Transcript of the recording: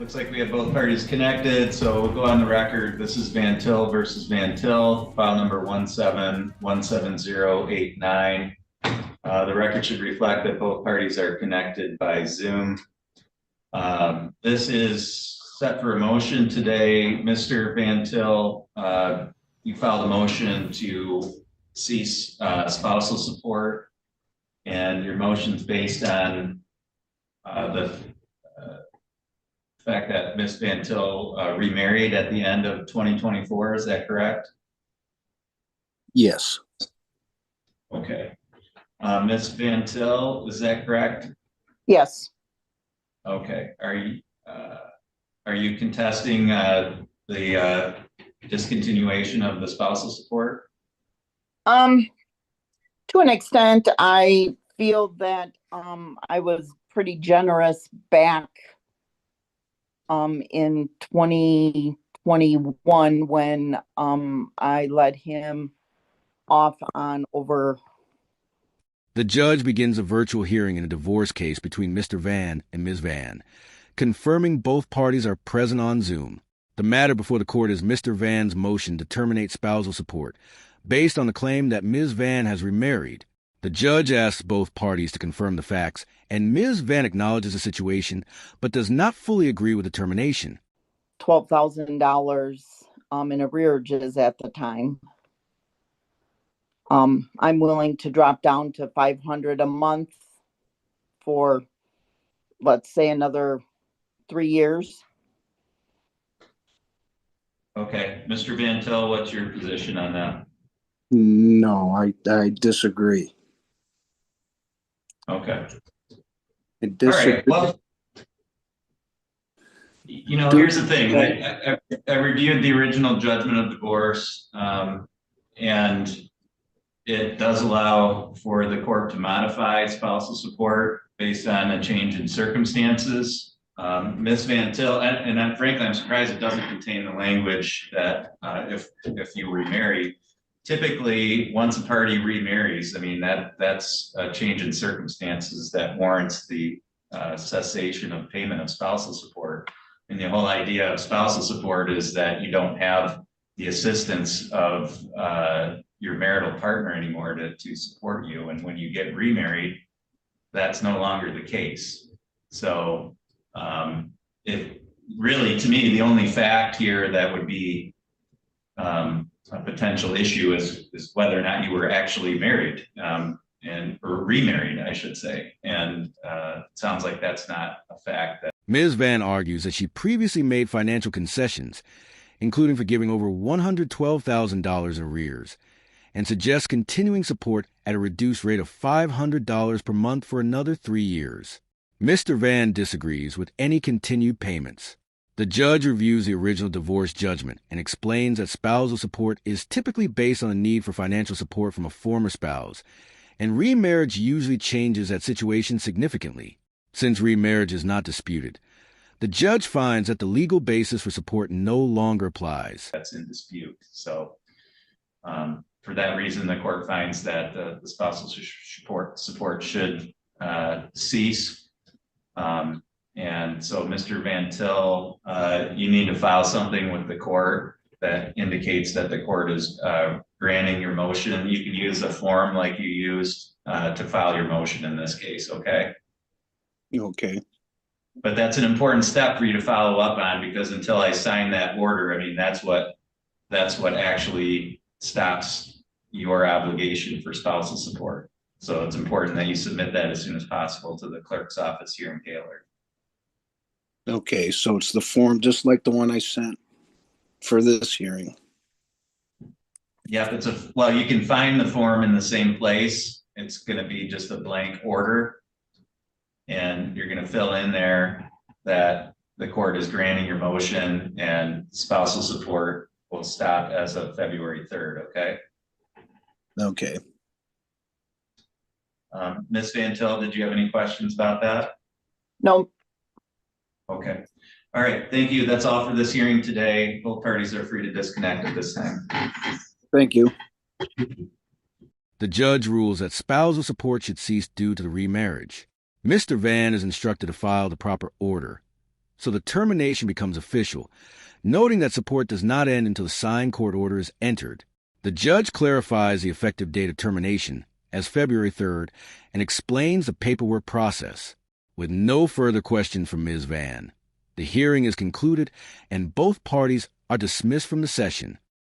Looks like we have both parties connected, so we'll go on the record. This is Van Til versus Van Til, file number 17-17089. The record should reflect that both parties are connected by Zoom. This is set for a motion today. Mr. Van Til, you filed a motion to cease spousal support, and your motion's based on the fact that Ms. Van Til remarried at the end of 2024. Is that correct? Yes. Okay. Ms. Van Til, is that correct? Yes. Okay. Are you contesting the discontinuation of the spousal support? To an extent, I feel that I was pretty generous back in 2021 when I let him off on over. The judge begins a virtual hearing in a divorce case between Mr. Van and Ms. Van, confirming both parties are present on Zoom. The matter before the court is Mr. Van's motion to terminate spousal support, based on the claim that Ms. Van has remarried. The judge asks both parties to confirm the facts, and Ms. Van acknowledges the situation, but does not fully agree with the termination. $12,000 in arrearages at the time. I'm willing to drop down to $500 a month for, let's say, another 3 years. Okay. Mr. Van Til, what's your position on that? No, I disagree. Okay. I All disagree. right. Well, here's the thing. I reviewed the original judgment of divorce, and it does allow for the court to modify spousal support based on a change in circumstances. Ms. Van Til, and frankly, I'm surprised it doesn't contain the language that if you remarry. Typically, once a party remarries, I mean, that's a change in circumstances that warrants the cessation of payment of spousal support. And the whole idea of spousal support is that you don't have the assistance of your marital partner anymore to support you. And when you get remarried, that's no longer the case. So it really, to me, the only fact here that would be a potential issue is whether or not you were actually married or remarried, I should say. And it sounds like that's not a fact. Ms. Van argues that she previously made financial concessions, including forgiving over $112,000 in arrears, and suggests continuing support at a reduced rate of $500 per month for another 3 years. Mr. Van disagrees with any continued payments. The judge reviews the original divorce judgment and explains that spousal support is typically based on the need for financial support from a former spouse, and remarriage usually changes that situation significantly. Since remarriage is not disputed, the judge finds that the legal basis for support no longer applies. That's in dispute. So for that reason, the court finds that the spousal support should cease. And so, Mr. Van Til, you need to file something with the court that indicates that the court is granting your motion. You can use a form like you used to file your motion in this case, okay? Okay. But that's an important step for you to follow up on, because until I sign that order, I mean, that's what actually stops your obligation for spousal support. So it's important that you submit that as soon as possible to the clerk's office here in Gaylord. Okay, so it's the form just like the one I sent for this hearing. Yep, well, you can find the form in the same place. It's going to be just a blank order. And you're going to fill in there that the court is granting your motion and spousal support will stop as of February 3rd, okay? Okay. Ms. Van Til, did you have any questions about that? No. Okay. All right. Thank you. That's all for this hearing today. Both parties are free to disconnect at this time. Thank you. The judge rules that spousal support should cease due to the remarriage. Mr. Van is instructed to file the proper order. so the termination becomes official, noting that support does not end until the signed court order is entered. The judge clarifies the effective date of termination as February 3rd and explains the paperwork process. With no further questions from Ms. Van, the hearing is concluded and both parties are dismissed from the session.